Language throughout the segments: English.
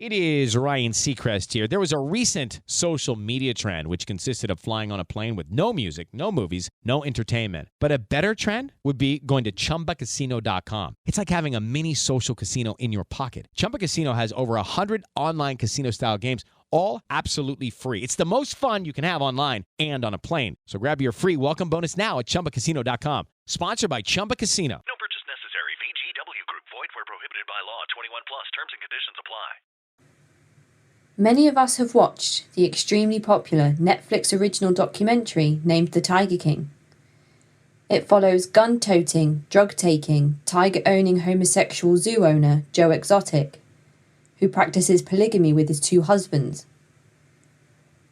It is Ryan Seacrest here. There was a recent social media trend which consisted of flying on a plane with no music, no movies, no entertainment. But a better trend would be going to ChumbaCasino.com. It's like having a mini social casino in your pocket. Chumba Casino has over 100 online casino-style games, all absolutely free. It's the most fun you can have online and on a plane. So grab your free welcome bonus now at ChumbaCasino.com. Sponsored by Chumba Casino. No purchase necessary. VGW Group. Void where prohibited by law. 21 plus. Terms and conditions apply. Many of us have watched the extremely popular Netflix original documentary named The Tiger King. It follows gun-toting, drug-taking, tiger-owning homosexual zoo owner Joe Exotic, who practices polygamy with his 2 husbands.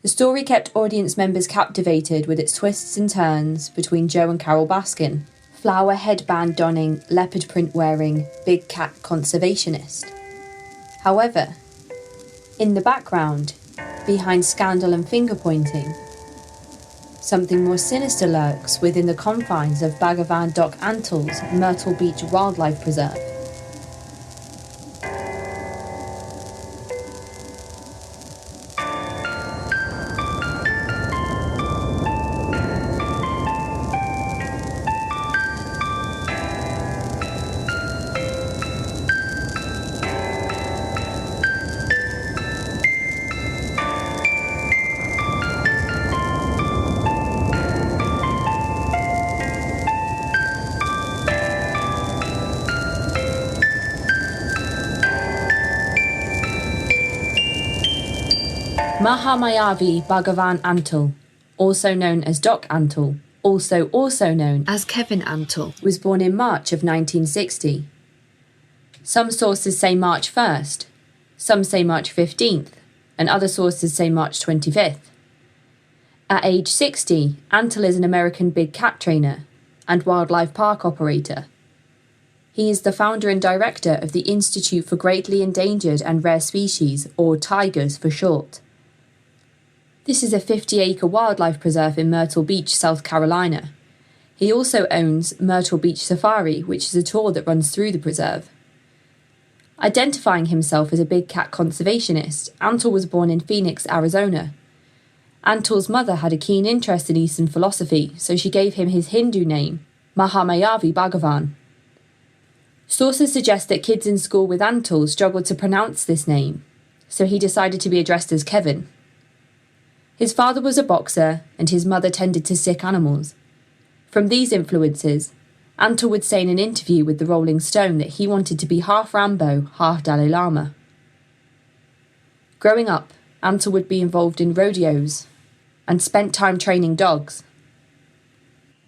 The story kept audience members captivated with its twists and turns between Joe and Carol Baskin, flower headband donning, leopard print wearing, big cat conservationist. However, in the background, behind scandal and finger-pointing, something more sinister lurks within the confines of Bhagavan Doc Antle's Myrtle Beach Wildlife Preserve. Mahamayavi Bhagavan Antle, also known as Doc Antle, also known as Kevin Antle, was born in March of 1960. Some sources say March 1st, some say March 15th, and other sources say March 25th. At age 60, Antle is an American big cat trainer and wildlife park operator. He is the founder and director of the Institute for Greatly Endangered and Rare Species, or Tigers for short. This is a 50-acre wildlife preserve in Myrtle Beach, South Carolina. He also owns Myrtle Beach Safari, which is a tour that runs through the preserve. Identifying himself as a big cat conservationist, Antle was born in Phoenix, Arizona. Antle's mother had a keen interest in Eastern philosophy, so she gave him his Hindu name, Mahamayavi Bhagavan. Sources suggest that kids in school with Antle struggled to pronounce this name, so he decided to be addressed as Kevin. His father was a boxer, and his mother tended to sick animals. From these influences, Antle would say in an interview with the Rolling Stone that he wanted to be half Rambo, half Dalai Lama. Growing up, Antle would be involved in rodeos and spent time training dogs.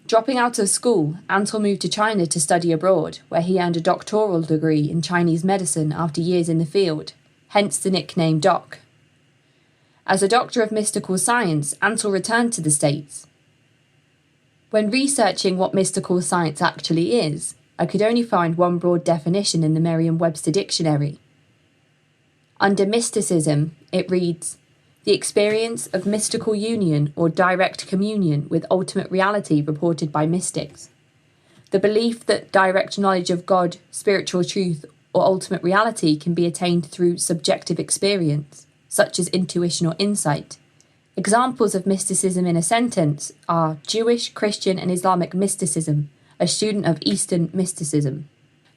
Dropping out of school, Antle moved to China to study abroad, where he earned a doctoral degree in Chinese medicine after years in the field, hence the nickname Doc. As a doctor of mystical science, Antle returned to the States. When researching what mystical science actually is, I could only find one broad definition in the Merriam-Webster dictionary. Under mysticism, it reads, "The experience of mystical union or direct communion with ultimate reality reported by mystics. The belief that direct knowledge of God, spiritual truth, or ultimate reality can be attained through subjective experience, such as intuition or insight. Examples of mysticism in a sentence are Jewish, Christian, and Islamic mysticism, a student of Eastern mysticism."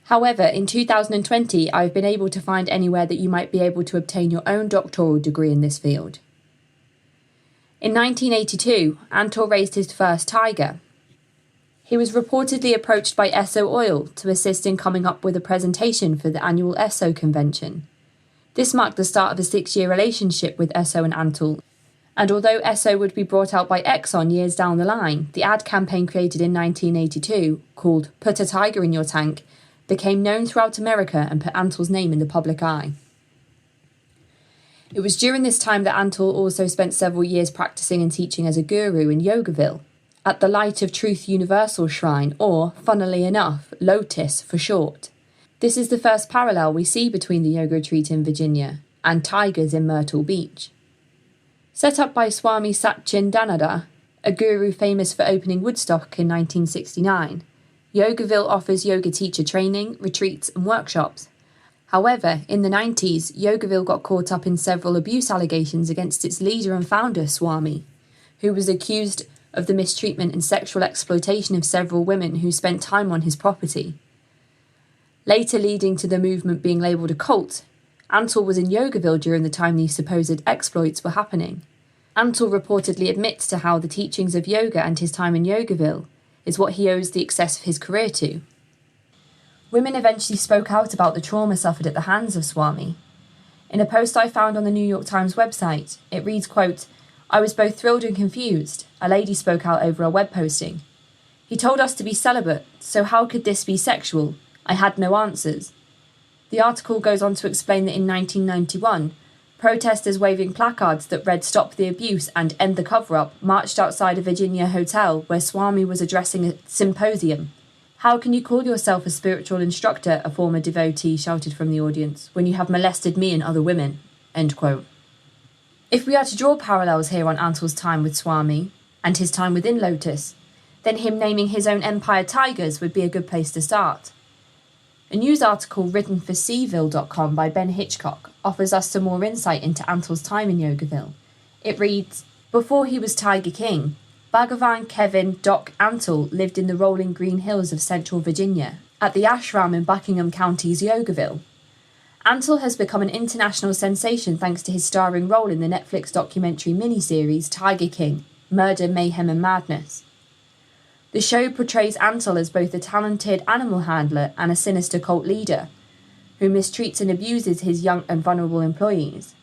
However, in 2020, I've been able to find anywhere that you might be able to obtain your own doctoral degree in this field. In 1982, Antle raised his first tiger. He was reportedly approached by Esso Oil to assist in coming up with a presentation for the annual Esso convention. This marked the start of a 6-year relationship with Esso and Antle, and although Esso would be brought out by Exxon years down the line, the ad campaign created in 1982, called "Put a Tiger in Your Tank," became known throughout America and put Antle's name in the public eye. It was during this time that Antle also spent several years practicing and teaching as a guru in Yogaville, at the Light of Truth Universal Shrine, or, funnily enough, Lotus for short. This is the first parallel we see between the yoga retreat in Virginia and tigers in Myrtle Beach. Set up by Swami Satchidananda, a guru famous for opening Woodstock in 1969, Yogaville offers yoga teacher training, retreats and workshops. However, in the 90s, Yogaville got caught up in several abuse allegations against its leader and founder, Swami, who was accused of the mistreatment and sexual exploitation of several women who spent time on his property. Later leading to the movement being labelled a cult, Antle was in Yogaville during the time these supposed exploits were happening. Antle reportedly admits to how the teachings of yoga and his time in Yogaville is what he owes the success of his career to. Women eventually spoke out about the trauma suffered at the hands of Swami. In a post I found on the New York Times website, it reads, quote, "I was both thrilled and confused. A lady spoke out over a web posting. He told us to be celibate, so how could this be sexual? I had no answers." The article goes on to explain that in 1991, protesters waving placards that read "Stop the Abuse" and "End the Cover-Up" marched outside a Virginia hotel where Swami was addressing a symposium. "How can you call yourself a spiritual instructor?" a former devotee shouted from the audience, "when you have molested me and other women?" End quote. If we are to draw parallels here on Antle's time with Swami and his time within Lotus, then him naming his own empire Tigers would be a good place to start. A news article written for Seville.com by Ben Hitchcock offers us some more insight into Antle's time in Yogaville. It reads, "Before he was Tiger King, Bhagavan Kevin Doc Antle lived in the rolling green hills of central Virginia, at the ashram in Buckingham County's Yogaville. Antle has become an international sensation thanks to his starring role in the Netflix documentary miniseries Tiger King, Murder, Mayhem and Madness. The show portrays Antle as both a talented animal handler and a sinister cult leader, who mistreats and abuses his young and vulnerable employees.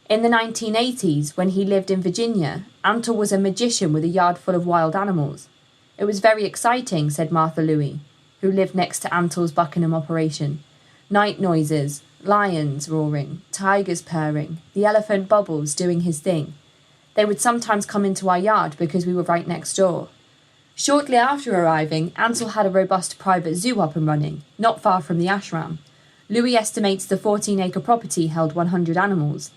In the 1980s, when he lived in Virginia, Antle was a magician with a yard full of wild animals. It was very exciting," said Martha Louie, who lived next to Antle's Buckingham operation. "Night noises, lions roaring, tigers purring, the elephant Bubbles doing his thing. They would sometimes come into our yard because we were right next door. Shortly after arriving, Antle had a robust private zoo up and running, not far from the ashram. Louis estimates the 14-acre property held 100 animals.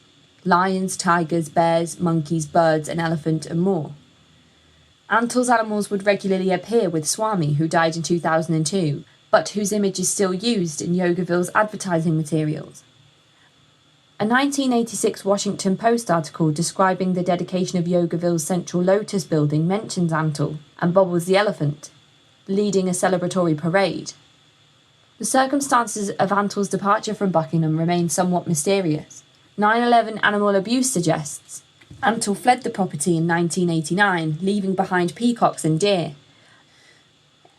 Lions, tigers, bears, monkeys, birds, an elephant, and more. Antle's animals would regularly appear with Swami, who died in 2002, but whose image is still used in Yogaville's advertising materials. A 1986 Washington Post article describing the dedication of Yogaville's Central Lotus building mentions Antle and Bubbles the elephant, leading a celebratory parade. The circumstances of Antle's departure from Buckingham remain somewhat mysterious. 9/11 animal abuse suggests Antle fled the property in 1989, leaving behind peacocks and deer.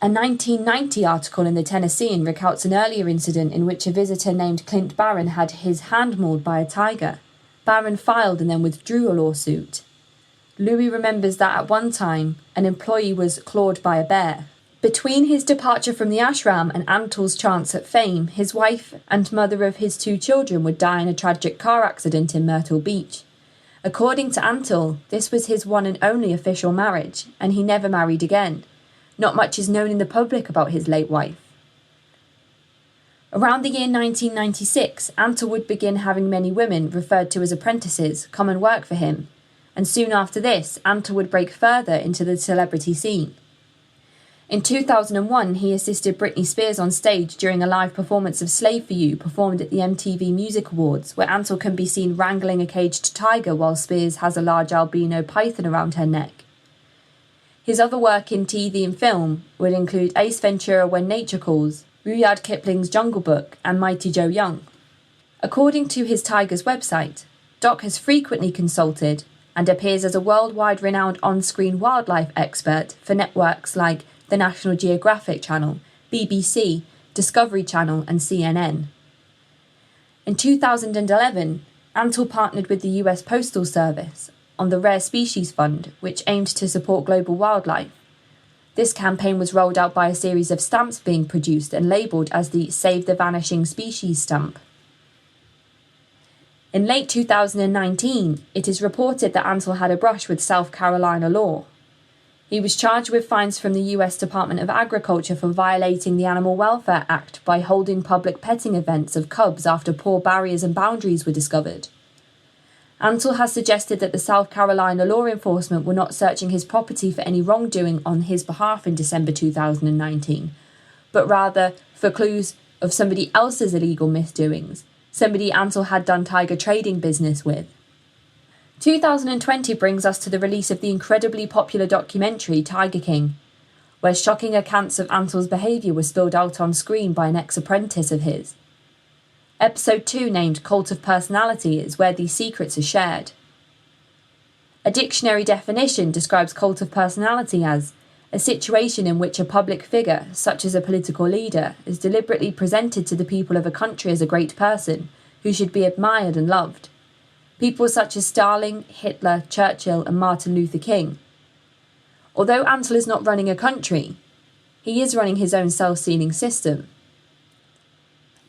A 1990 article in the Tennessean recounts an earlier incident in which a visitor named Clint Barron had his hand mauled by a tiger. Barron filed and then withdrew a lawsuit. Louis remembers that at one time, an employee was clawed by a bear. Between his departure from the ashram and Antle's chance at fame, his wife and mother of his 2 children would die in a tragic car accident in Myrtle Beach. According to Antle, this was his one and only official marriage, and he never married again. Not much is known in the public about his late wife. Around the year 1996, Antle would begin having many women, referred to as apprentices, come and work for him, and soon after this, Antle would break further into the celebrity scene. In 2001, he assisted Britney Spears on stage during a live performance of Slave for You performed at the MTV Music Awards, where Antle can be seen wrangling a caged tiger while Spears has a large albino python around her neck. His other work in TV and film would include Ace Ventura: When Nature Calls, Rudyard Kipling's Jungle Book, and Mighty Joe Young. According to his Tigers website, Doc has frequently consulted and appears as a worldwide renowned on-screen wildlife expert for networks like the National Geographic Channel, BBC, Discovery Channel, and CNN. In 2011, Antle partnered with the US Postal Service on the Rare Species Fund, which aimed to support global wildlife. This campaign was rolled out by a series of stamps being produced and labelled as the Save the Vanishing Species stamp. In late 2019, it is reported that Antle had a brush with South Carolina law. He was charged with fines from the US Department of Agriculture for violating the Animal Welfare Act by holding public petting events of cubs after poor barriers and boundaries were discovered. Antle has suggested that the South Carolina law enforcement were not searching his property for any wrongdoing on his behalf in December 2019, but rather for clues of somebody else's illegal misdoings, somebody Antle had done tiger trading business with. 2020 brings us to the release of the incredibly popular documentary Tiger King, where shocking accounts of Antle's behaviour were spilled out on screen by an ex-apprentice of his. Episode 2, named Cult of Personality, is where these secrets are shared. A dictionary definition describes cult of personality as a situation in which a public figure, such as a political leader, is deliberately presented to the people of a country as a great person who should be admired and loved. People such as Stalin, Hitler, Churchill and Martin Luther King. Although Antle is not running a country, he is running his own self-sealing system.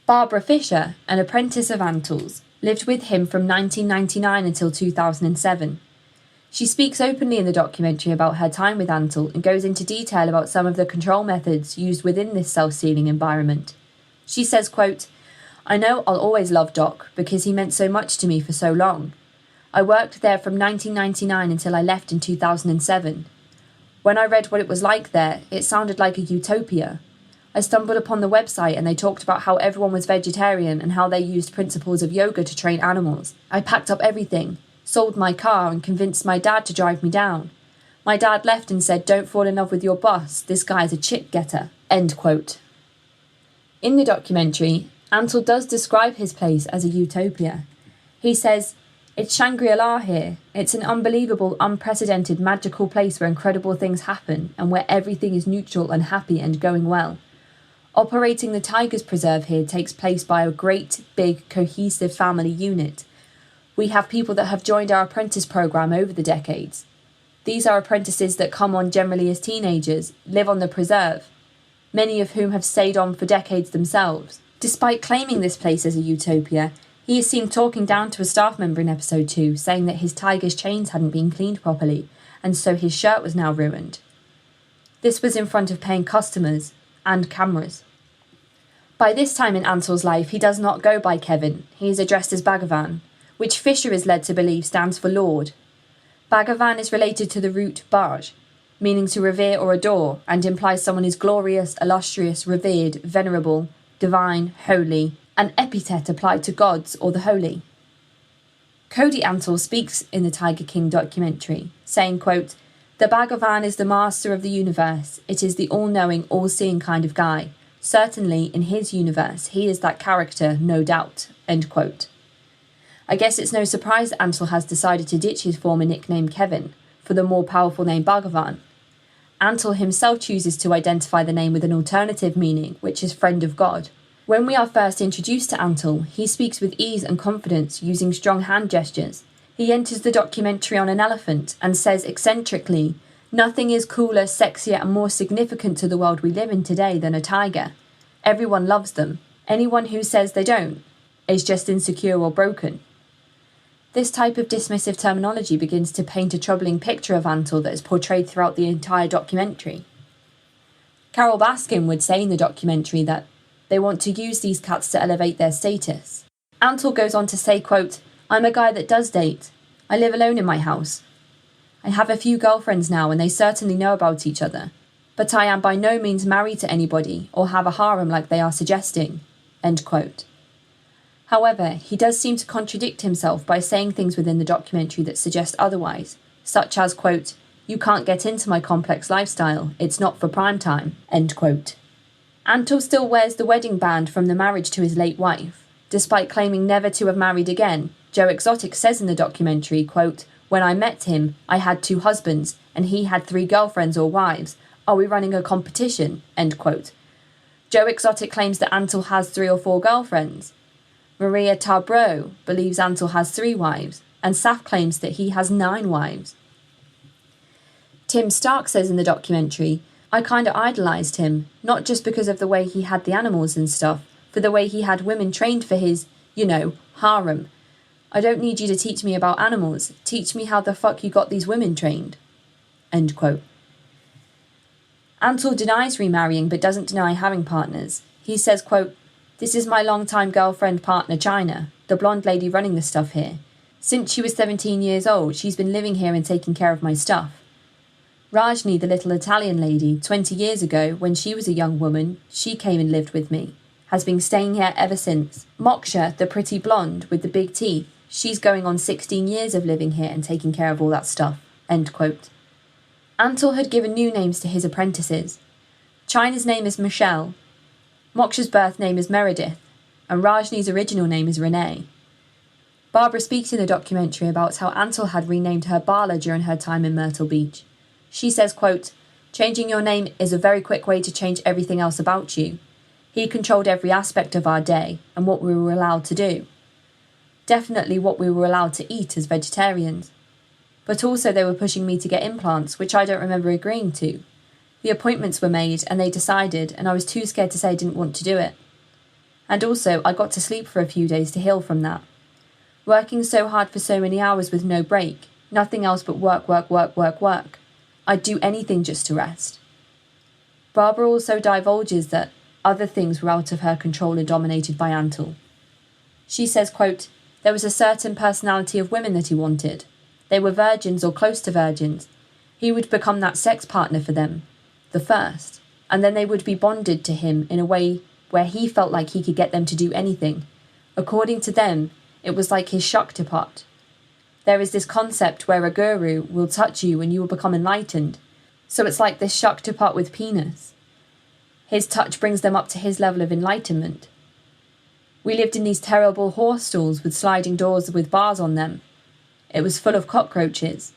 Barbara Fisher, an apprentice of Antle's, lived with him from 1999 until 2007. She speaks openly in the documentary about her time with Antle and goes into detail about some of the control methods used within this self-sealing environment. She says, quote, "I know I'll always love Doc because he meant so much to me for so long. I worked there from 1999 until I left in 2007. When I read what it was like there, it sounded like a utopia. I stumbled upon the website and they talked about how everyone was vegetarian and how they used principles of yoga to train animals. I packed up everything, sold my car and convinced my dad to drive me down. My dad left and said, 'Don't fall in love with your boss, this guy's a chick getter.'" End quote. In the documentary, Antle does describe his place as a utopia. He says, "It's Shangri-La here. It's an unbelievable, unprecedented, magical place where incredible things happen and where everything is neutral and happy and going well. Operating the Tigers Preserve here takes place by a great, big, cohesive family unit. We have people that have joined our apprentice program over the decades. These are apprentices that come on generally as teenagers, live on the preserve, many of whom have stayed on for decades themselves. Despite claiming this place as a utopia, he is seen talking down to a staff member in episode 2, saying that his tiger's chains hadn't been cleaned properly, and so his shirt was now ruined. This was in front of paying customers and cameras. By this time in Antle's life, he does not go by Kevin. He is addressed as Bhagavan, which Fisher is led to believe stands for Lord. Bhagavan is related to the root Bhaj, meaning to revere or adore, and implies someone is glorious, illustrious, revered, venerable, divine, holy, an epithet applied to gods or the holy. Cody Antle speaks in the Tiger King documentary, saying, quote, "The Bhagavan is the master of the universe. It is the all-knowing, all-seeing kind of guy. Certainly, in his universe, he is that character, no doubt." End quote. I guess it's no surprise that Antle has decided to ditch his former nickname Kevin for the more powerful name Bhagavan. Antle himself chooses to identify the name with an alternative meaning, which is friend of God. When we are first introduced to Antle, he speaks with ease and confidence, using strong hand gestures. He enters the documentary on an elephant and says eccentrically, "Nothing is cooler, sexier and more significant to the world we live in today than a tiger. Everyone loves them. Anyone who says they don't is just insecure or broken." This type of dismissive terminology begins to paint a troubling picture of Antle that is portrayed throughout the entire documentary. Carol Baskin would say in the documentary that they want to use these cats to elevate their status. Antle goes on to say, quote, "I'm a guy that does date. I live alone in my house. I have a few girlfriends now and they certainly know about each other. But I am by no means married to anybody or have a harem like they are suggesting." End quote. However, he does seem to contradict himself by saying things within the documentary that suggest otherwise, such as, quote, "You can't get into my complex lifestyle. It's not for prime time." End quote. Antle still wears the wedding band from the marriage to his late wife. Despite claiming never to have married again, Joe Exotic says in the documentary, quote, "When I met him, I had 2 husbands, and he had 3 girlfriends or wives. Are we running a competition?" End quote. Joe Exotic claims that Antle has 3 or 4 girlfriends. Maria Tarbreau believes Antle has 3 wives, and Saf claims that he has 9 wives. Tim Stark says in the documentary, "I kinda idolised him, not just because of the way he had the animals and stuff, for the way he had women trained for his, harem. I don't need you to teach me about animals. Teach me how the fuck you got these women trained." End quote. Antle denies remarrying but doesn't deny having partners. He says, quote, "This is my longtime girlfriend partner China, the blonde lady running the stuff here. Since she was 17 years old, she's been living here and taking care of my stuff. Rajni, the little Italian lady, 20 years ago, when she was a young woman, she came and lived with me. has been staying here ever since. Moksha, the pretty blonde with the big teeth, she's going on 16 years of living here and taking care of all that stuff." End quote. Antle had given new names to his apprentices. China's name is Michelle, Moksha's birth name is Meredith, and Rajni's original name is Renee. Barbara speaks in the documentary about how Antle had renamed her Bala during her time in Myrtle Beach. She says, quote, "Changing your name is a very quick way to change everything else about you. He controlled every aspect of our day and what we were allowed to do. Definitely what we were allowed to eat as vegetarians. But also they were pushing me to get implants, which I don't remember agreeing to. The appointments were made and they decided, and I was too scared to say I didn't want to do it. And also I got to sleep for a few days to heal from that. Working so hard for so many hours with no break, nothing else but work, work, work, work, work. I'd do anything just to rest." Barbara also divulges that other things were out of her control and dominated by Antle. She says, quote, "There was a certain personality of women that he wanted. They were virgins or close to virgins. He would become that sex partner for them, the first, and then they would be bonded to him in a way where he felt like he could get them to do anything. According to them, it was like his Shaktipat. There is this concept where a guru will touch you and you will become enlightened. So it's like this Shaktipat with penis. His touch brings them up to his level of enlightenment. We lived in these terrible horse stalls with sliding doors with bars on them. It was full of cockroaches.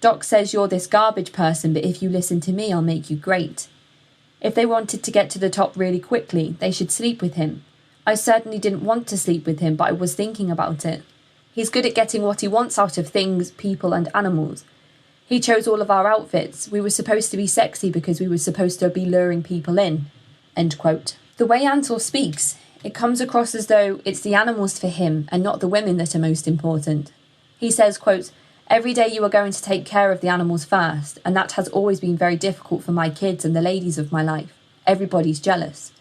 Doc says you're this garbage person, but if you listen to me, I'll make you great. If they wanted to get to the top really quickly, they should sleep with him. I certainly didn't want to sleep with him, but I was thinking about it. He's good at getting what he wants out of things, people and animals. He chose all of our outfits. We were supposed to be sexy because we were supposed to be luring people in." End quote. The way Antle speaks, it comes across as though it's the animals for him and not the women that are most important. He says, quote, "Every day you are going to take care of the animals first, and that has always been very difficult for my kids and the ladies of my life. Everybody's jealous.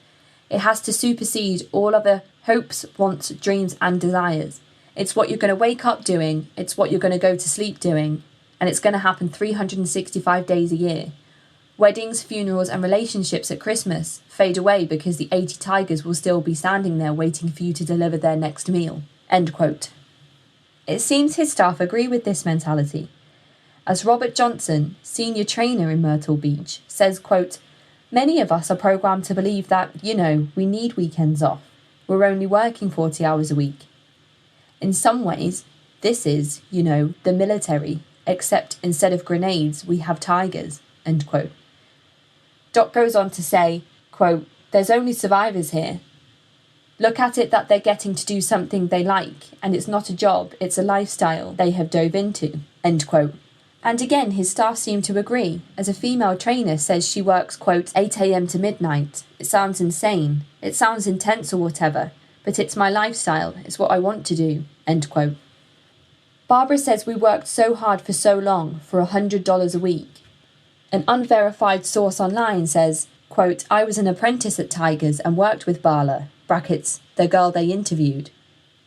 It has to supersede all other hopes, wants, dreams and desires. It's what you're going to wake up doing, it's what you're going to go to sleep doing, and it's going to happen 365 days a year. Weddings, funerals and relationships at Christmas fade away because the 80 tigers will still be standing there waiting for you to deliver their next meal." End quote. It seems his staff agree with this mentality. As Robert Johnson, senior trainer in Myrtle Beach, says, quote, "Many of us are programmed to believe that, we need weekends off. We're only working 40 hours a week. In some ways, this is, the military, except instead of grenades, we have tigers." End quote. Doc goes on to say, quote, "There's only survivors here. Look at it that they're getting to do something they like, and it's not a job, it's a lifestyle they have dove into." End quote. And again, his staff seem to agree, as a female trainer says she works, quote, 8 a.m. to midnight. "It sounds insane. It sounds intense or whatever, but it's my lifestyle. It's what I want to do." End quote. Barbara says we worked so hard for so long for $100 a week. An unverified source online says, quote, "I was an apprentice at Tigers and worked with Bala, brackets, the girl they interviewed.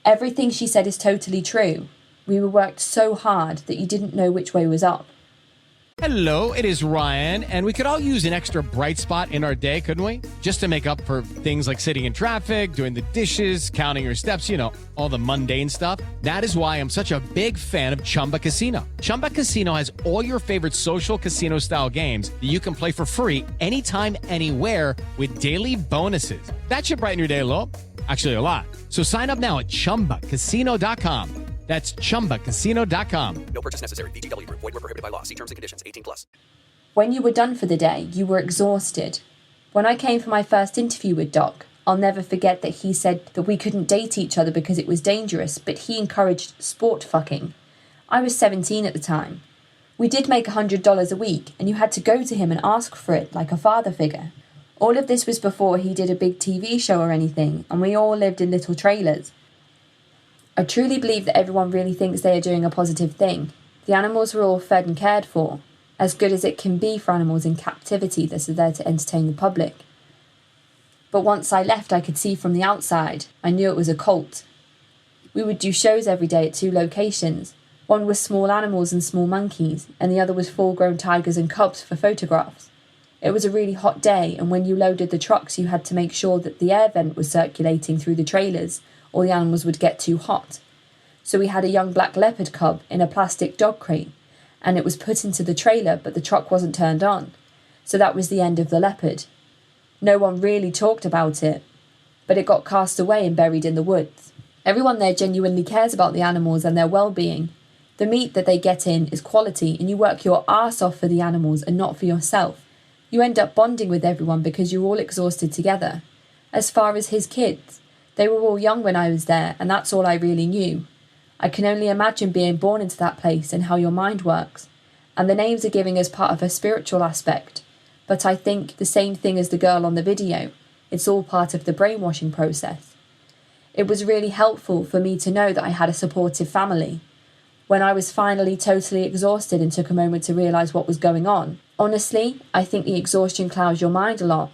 Everything she said is totally true. We were worked so hard that you didn't know which way was up." Hello, it is Ryan, and we could all use an extra bright spot in our day, couldn't we? Just to make up for things like sitting in traffic, doing the dishes, counting your steps, all the mundane stuff. That is why I'm such a big fan of Chumba Casino. Chumba Casino has all your favorite social casino-style games that you can play for free anytime, anywhere with daily bonuses. That should brighten your day a little. Actually, a lot. So sign up now at ChumbaCasino.com. That's ChumbaCasino.com. No purchase necessary. VGW Group. Void where prohibited by law. See terms and conditions. 18+. When you were done for the day, you were exhausted. When I came for my first interview with Doc, I'll never forget that he said that we couldn't date each other because it was dangerous, but he encouraged sport fucking. I was 17 at the time. We did make $100 a week, and you had to go to him and ask for it like a father figure. All of this was before he did a big TV show or anything, and we all lived in little trailers. I truly believe that everyone really thinks they are doing a positive thing. The animals were all fed and cared for, as good as it can be for animals in captivity that are there to entertain the public. But once I left, I could see from the outside. I knew it was a cult. We would do shows every day at 2 locations. One was small animals and small monkeys, and the other was full-grown tigers and cubs for photographs. It was a really hot day, and when you loaded the trucks, you had to make sure that the air vent was circulating through the trailers, or the animals would get too hot. So we had a young black leopard cub in a plastic dog crate, and it was put into the trailer, but the truck wasn't turned on. So that was the end of the leopard. No one really talked about it, but it got cast away and buried in the woods. Everyone there genuinely cares about the animals and their well-being. The meat that they get in is quality, and you work your arse off for the animals and not for yourself. You end up bonding with everyone because you're all exhausted together. As far as his kids, they were all young when I was there, and that's all I really knew. I can only imagine being born into that place and how your mind works. And the names are giving us part of a spiritual aspect. But I think the same thing as the girl on the video. It's all part of the brainwashing process. It was really helpful for me to know that I had a supportive family. When I was finally totally exhausted and took a moment to realise what was going on, honestly, I think the exhaustion clouds your mind a lot.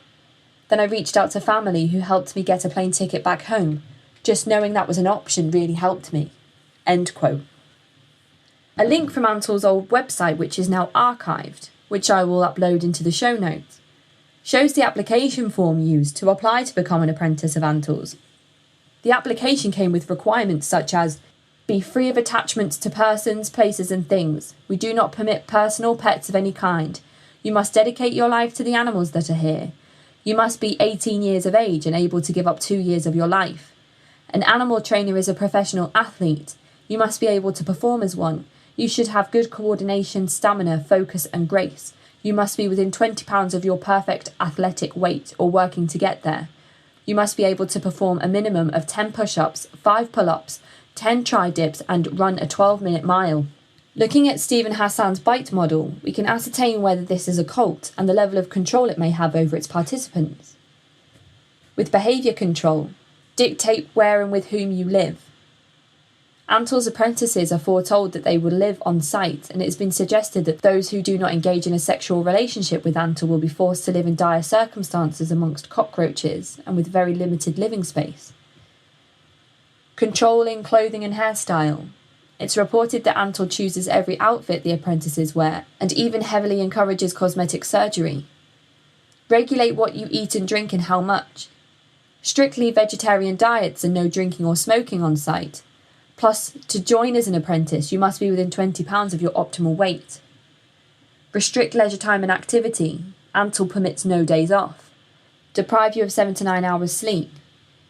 Then I reached out to family who helped me get a plane ticket back home. Just knowing that was an option really helped me. End quote. A link from Antle's old website, which is now archived, which I will upload into the show notes, shows the application form used to apply to become an apprentice of Antle's. The application came with requirements such as be free of attachments to persons, places and things. We do not permit personal pets of any kind. You must dedicate your life to the animals that are here. You must be 18 years of age and able to give up 2 years of your life. An animal trainer is a professional athlete. You must be able to perform as one. You should have good coordination, stamina, focus and grace. You must be within 20 pounds of your perfect athletic weight or working to get there. You must be able to perform a minimum of 10 push-ups, 5 pull-ups, 10 tri-dips and run a 12-minute mile. Looking at Stephen Hassan's bite model, we can ascertain whether this is a cult and the level of control it may have over its participants. With behaviour control, dictate where and with whom you live. Antle's apprentices are foretold that they will live on site, and it has been suggested that those who do not engage in a sexual relationship with Antle will be forced to live in dire circumstances amongst cockroaches and with very limited living space. Controlling clothing and hairstyle. It's reported that Antle chooses every outfit the apprentices wear, and even heavily encourages cosmetic surgery. Regulate what you eat and drink and how much. Strictly vegetarian diets and no drinking or smoking on site. Plus, to join as an apprentice, you must be within 20 pounds of your optimal weight. Restrict leisure time and activity. Antle permits no days off. Deprive you of 7 to 9 hours sleep.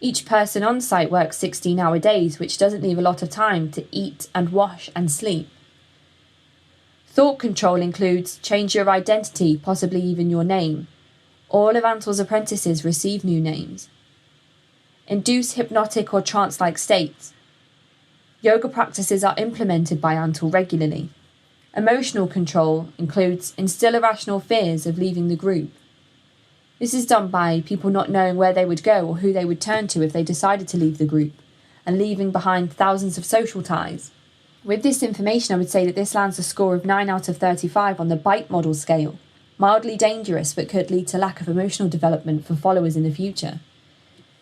Each person on site works 16-hour days, which doesn't leave a lot of time to eat and wash and sleep. Thought control includes change your identity, possibly even your name. All of Antle's apprentices receive new names. Induce hypnotic or trance-like states. Yoga practices are implemented by Antle regularly. Emotional control includes instill irrational fears of leaving the group. This is done by people not knowing where they would go or who they would turn to if they decided to leave the group, and leaving behind thousands of social ties. With this information, I would say that this lands a score of 9 out of 35 on the bite model scale. Mildly dangerous, but could lead to lack of emotional development for followers in the future.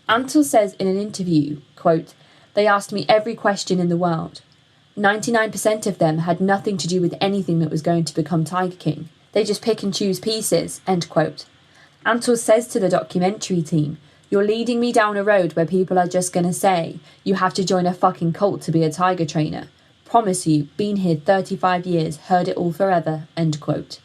Antle says in an interview, quote, "They asked me every question in the world. 99% of them had nothing to do with anything that was going to become Tiger King. They just pick and choose pieces," end quote. Antle says to the documentary team, "You're leading me down a road where people are just going to say, you have to join a fucking cult to be a tiger trainer. Promise you, been here 35 years, heard it all forever," end quote.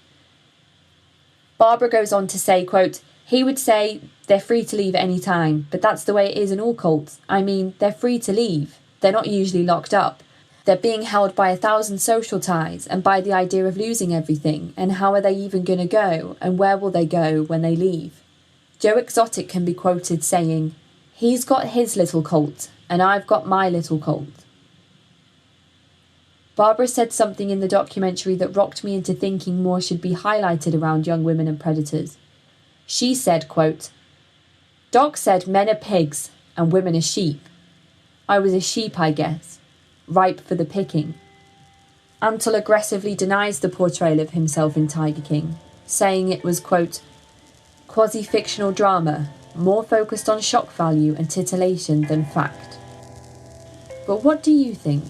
Barbara goes on to say, quote, "He would say they're free to leave at any time, but that's the way it is in all cults. I mean, they're free to leave. They're not usually locked up. They're being held by 1,000 social ties and by the idea of losing everything, and how are they even going to go, and where will they go when they leave?" Joe Exotic can be quoted saying, "He's got his little cult, and I've got my little cult." Barbara said something in the documentary that rocked me into thinking more should be highlighted around young women and predators. She said, quote, "Doc said men are pigs and women are sheep. I was a sheep, I guess, ripe for the picking." Antle aggressively denies the portrayal of himself in Tiger King, saying it was, quote, "quasi-fictional drama, more focused on shock value and titillation than fact." But what do you think?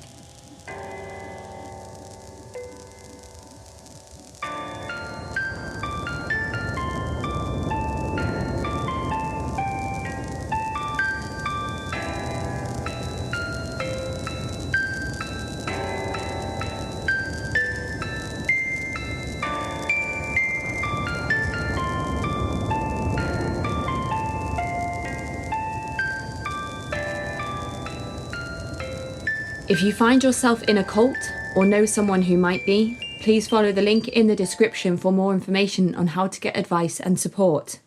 If you find yourself in a cult or know someone who might be, please follow the link in the description for more information on how to get advice and support.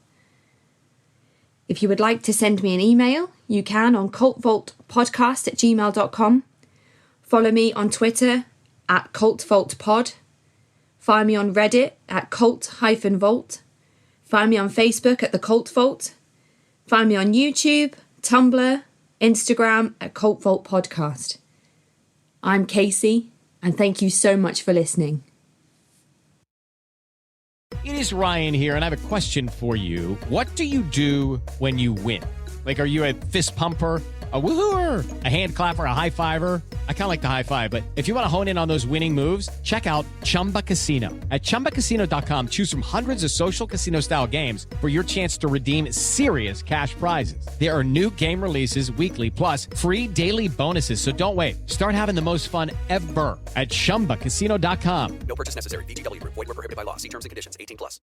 If you would like to send me an email, you can on cultvaultpodcast@gmail.com. Follow me on Twitter @cultvaultpod. Find me on Reddit @cult-vault. Find me on Facebook at The Cult Vault. Find me on YouTube, Tumblr, Instagram @Cult Vault Podcast. I'm Casey, and thank you so much for listening. It is Ryan here, and I have a question for you. What do you do when you win? Like, are you a fist pumper, a woo-hooer, a hand clapper, a high fiver? I kind of like the high five, but if you want to hone in on those winning moves, check out Chumba Casino. At ChumbaCasino.com, choose from hundreds of social casino-style games for your chance to redeem serious cash prizes. There are new game releases weekly, plus free daily bonuses, so don't wait. Start having the most fun ever at ChumbaCasino.com. No purchase necessary. VGW Group. Void where prohibited by law. See terms and conditions. 18+.